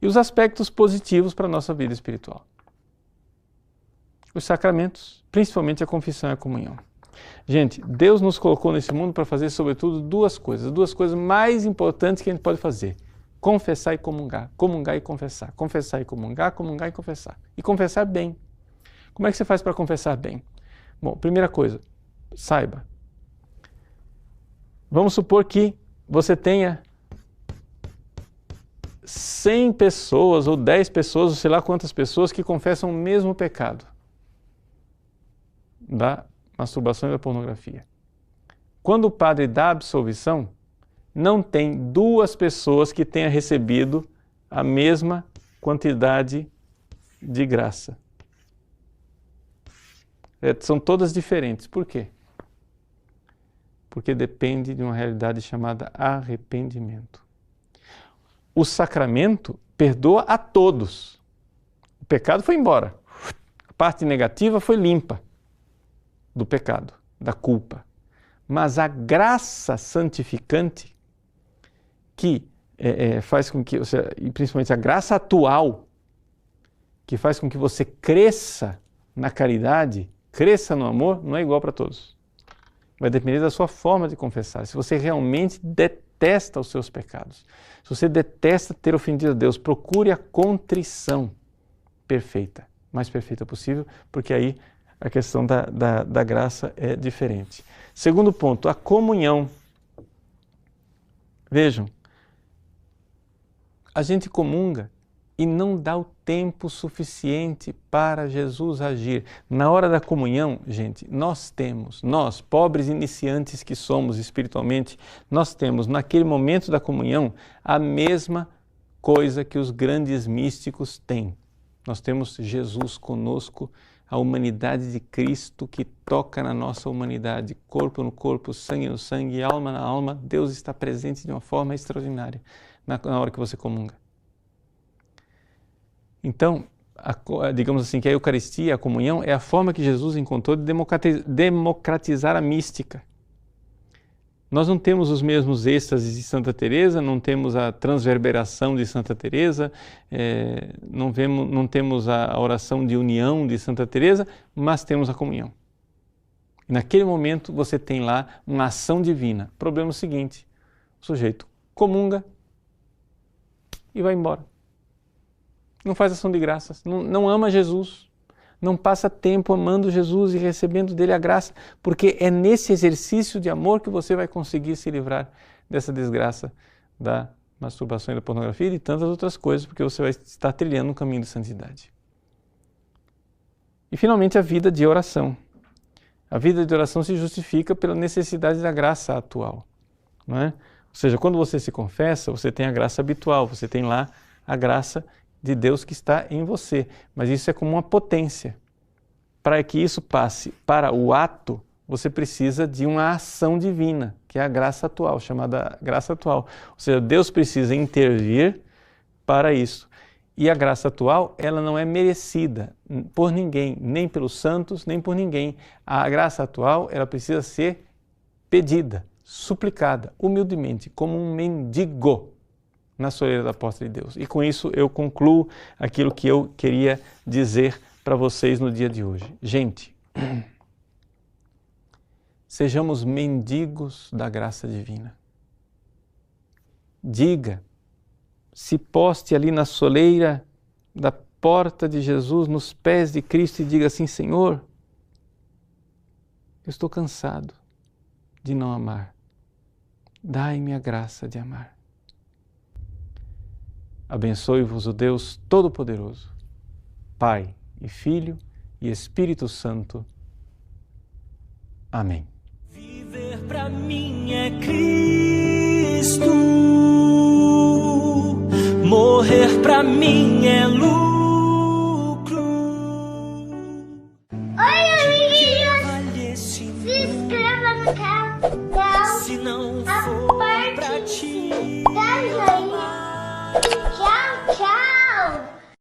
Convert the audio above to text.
e os aspectos positivos para a nossa vida espiritual. Os sacramentos, principalmente a confissão e a comunhão. Gente, Deus nos colocou nesse mundo para fazer, sobretudo, duas coisas mais importantes que a gente pode fazer. Confessar e comungar, comungar e confessar, confessar e comungar, comungar e confessar. E confessar bem. Como é que você faz para confessar bem? Bom, primeira coisa, saiba. Vamos supor que você tenha 100 pessoas ou 10 pessoas, ou sei lá quantas pessoas que confessam o mesmo pecado da masturbação e da pornografia. Quando o padre dá a absolvição, não tem 2 pessoas que tenham recebido a mesma quantidade de graça. São todas diferentes. Por quê? Porque depende de uma realidade chamada arrependimento. O sacramento perdoa a todos. O pecado foi embora. A parte negativa foi limpa do pecado, da culpa. Mas a graça santificante, que faz com que, ou seja, e principalmente a graça atual, que faz com que você cresça na caridade, cresça no amor, não é igual para todos. Vai depender da sua forma de confessar. Se você realmente detesta os seus pecados, se você detesta ter ofendido a Deus, procure a contrição perfeita, mais perfeita possível, porque aí a questão da graça é diferente. Segundo ponto, a comunhão. Vejam, a gente comunga e não dá o tempo suficiente para Jesus agir. Na hora da comunhão, gente, nós, pobres iniciantes que somos espiritualmente, nós temos naquele momento da comunhão a mesma coisa que os grandes místicos têm. Nós temos Jesus conosco, a humanidade de Cristo que toca na nossa humanidade, corpo no corpo, sangue no sangue, alma na alma. Deus está presente de uma forma extraordinária na hora que você comunga. Então, digamos assim, que a Eucaristia, a comunhão, é a forma que Jesus encontrou de democratizar a mística. Nós não temos os mesmos êxtases de Santa Teresa, não temos a transverberação de Santa Teresa, não temos a oração de união de Santa Teresa, mas temos a comunhão. E naquele momento você tem lá uma ação divina. O problema é o seguinte: o sujeito comunga e vai embora. Não faz ação de graças, não ama Jesus, não passa tempo amando Jesus e recebendo dele a graça, porque é nesse exercício de amor que você vai conseguir se livrar dessa desgraça da masturbação e da pornografia e de tantas outras coisas, porque você vai estar trilhando um caminho de santidade. E finalmente a vida de oração. A vida de oração se justifica pela necessidade da graça atual, não é? Ou seja, quando você se confessa, você tem a graça habitual, você tem lá a graça de Deus que está em você, mas isso é como uma potência. Para que isso passe para o ato, você precisa de uma ação divina, que é a graça atual, chamada graça atual. Ou seja, Deus precisa intervir para isso. E a graça atual, ela não é merecida por ninguém, nem pelos santos, nem por ninguém. A graça atual, ela precisa ser pedida, suplicada, humildemente, como um mendigo na soleira da porta de Deus. E com isso eu concluo aquilo que eu queria dizer para vocês no dia de hoje. Gente, sejamos mendigos da graça divina. Diga, se poste ali na soleira da porta de Jesus, nos pés de Cristo, e diga assim: Senhor, eu estou cansado de não amar. Dai-me a graça de amar. Abençoe-vos o Deus Todo-Poderoso, Pai e Filho e Espírito Santo. Amém. Viver pra mim é Cristo, morrer pra mim é lucro. Oi, amiguinhos! Se inscreva no canal.